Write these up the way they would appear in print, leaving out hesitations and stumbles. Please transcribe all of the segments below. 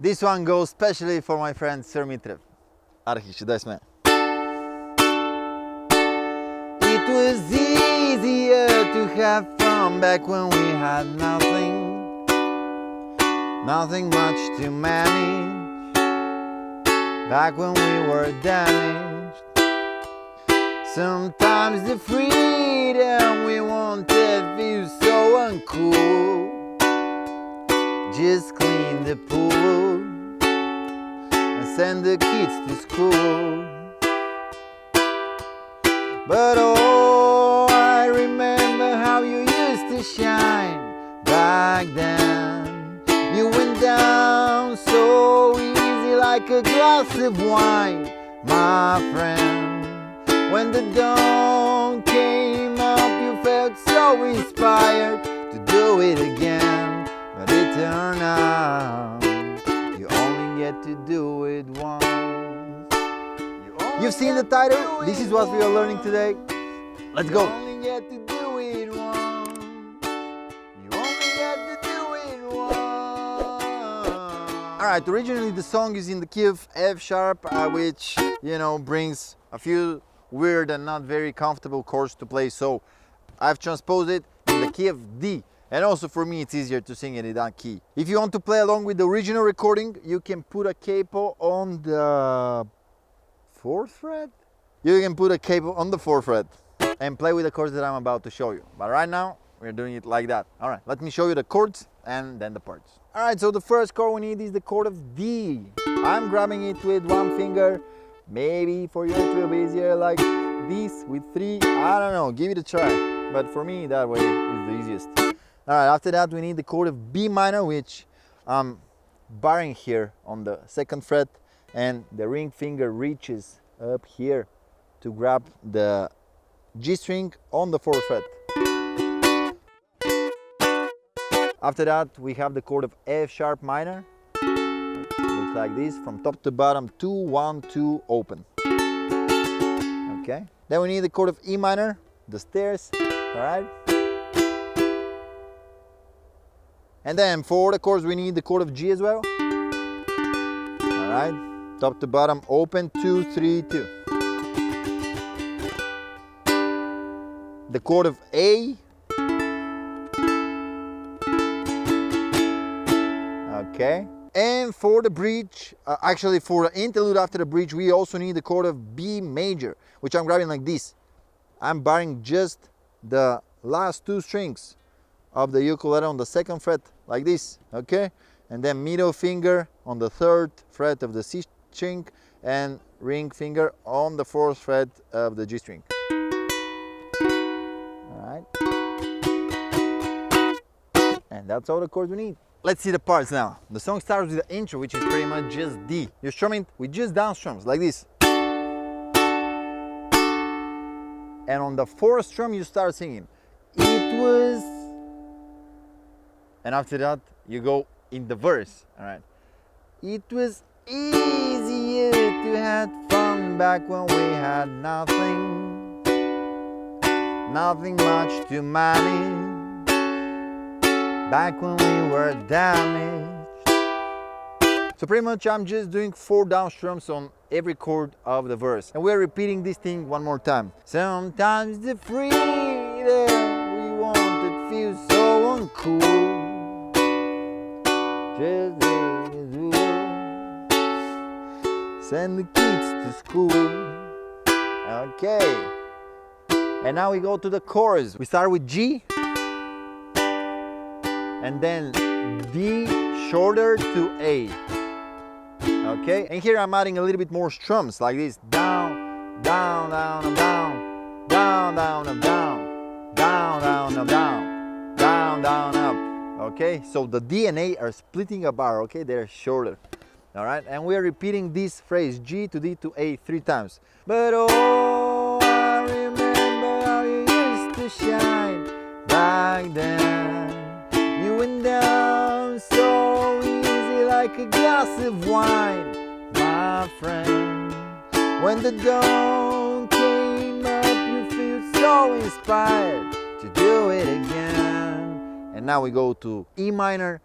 This one goes specially for my friend Sir Mitrev. Arhi, și dai să It was easier to have fun back when we had nothing, nothing much to manage, back when we were damaged. Sometimes the freedom we wanted feels so uncool. Just clean the pool and send the kids to school. But oh, I remember how you used to shine back then. You went down so easy like a glass of wine, my friend. When the dawn came up, you felt so inspired to do it again. But it turned out you only get to do it once. You've seen the title? This is what we are learning today. Let's go. You only get to do it once. You only get to do it once. Alright, originally the song is in the key of F sharp, which, you know, brings a few weird and not very comfortable chords to play. So I've transposed it in the key of D. And also for me it's easier to sing it in that key. If you want to play along with the original recording, you can put a capo on the 4th fret? You can put a capo on the 4th fret and play with the chords that I'm about to show you. But right now, we're doing it like that. All right, let me show you the chords and then the parts. All right, so the first chord we need is the chord of D. I'm grabbing it with one finger. Maybe for you it will be easier like this with 3. I don't know, give it a try. But for me, that way is the easiest. All right, after that we need the chord of B minor, which I'm barring here on the 2nd fret. And the ring finger reaches up here to grab the G string on the 4th fret. After that we have the chord of F sharp minor. Looks like this, from top to bottom, 2, 1, 2, open. Okay. Then we need the chord of E minor, the stairs. All right. And then for the chords we need the chord of G as well. All right. Top to bottom, open, 2, 3, 2. The chord of A. Okay. And for the bridge, actually for the interlude after the bridge, we also need the chord of B major, which I'm grabbing like this. I'm barring just the last 2 strings of the ukulele on the 2nd fret, like this, okay? And then middle finger on the 3rd fret of the C string and ring finger on the 4th fret of the G string. Alright. And that's all the chords we need. Let's see the parts now. The song starts with the intro, which is pretty much just D. You're strumming with just down strums, like this. And on the 4th strum you start singing. It was... And after that you go in the verse. Alright. It was easier to have fun back when we had nothing, nothing much to manage, back when we were damaged. So pretty much I'm just doing 4 down strums on every chord of the verse, and we're repeating this thing one more time. Sometimes the freedom we wanted feels so uncool. Just send the kids to school. Okay. And now we go to the chorus. We start with G. And then D shorter to A. Okay. And here I'm adding a little bit more strums like this. Down, down, down, and down. Down, down, and down. Down, down, and down. Down, down, up. Okay. So the D and A are splitting a bar. Okay. They're shorter. All right, and we are repeating this phrase, G to D to A, 3 times. But oh, I remember how you used to shine back then. You went down so easy like a glass of wine, my friend. When the dawn came up, you feel so inspired to do it again. And now we go to E minor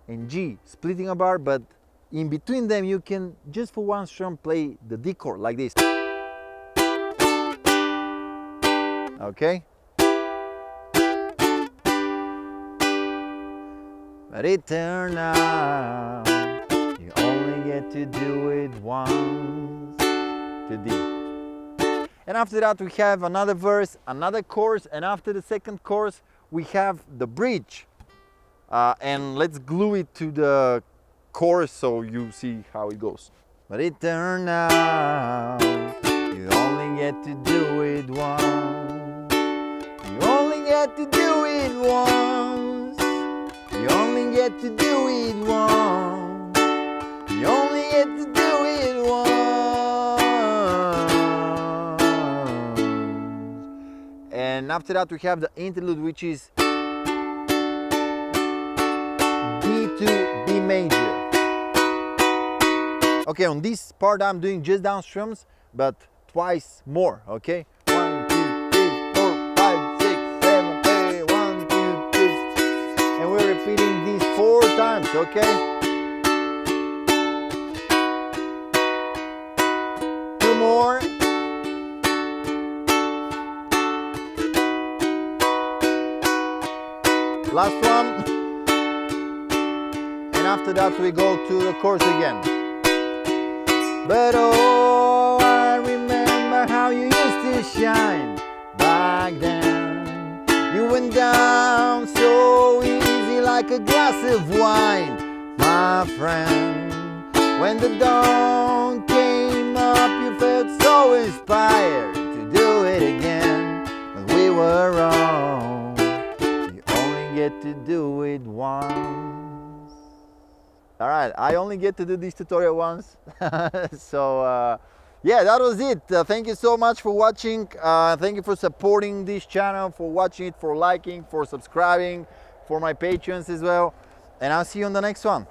and G, splitting a bar, but in between them you can just for one strum play the D chord like this. Okay? But it turned out you only get to do it once, to D. And after that we have another verse, another chorus, and after the second chorus we have the bridge. And let's glue it to the chorus so you see how it goes. But it turned out you only get to do it once. You only get to do it once. You only get to do it once. You only get to do it once. And after that we have the interlude, which is D to B major. Okay, on this part I'm doing just down strums, but twice more, okay? 1, 2, 3, 4, 5, 6, 7, 8, 1, 2, 3. And we're repeating these 4 times, okay? 2 more. Last one. And after that we go to the chorus again. But oh, I remember how you used to shine back then. You went down so easy like a glass of wine, my friend. When the dawn came up, you felt so inspired to do it again. But we were wrong. You only get to do it once. Alright, I only get to do this tutorial once. So yeah, that was it. Thank you so much for watching. Thank you for supporting this channel, for watching it, for liking, for subscribing, for my patrons as well. And I'll see you on the next one.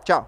Ciao.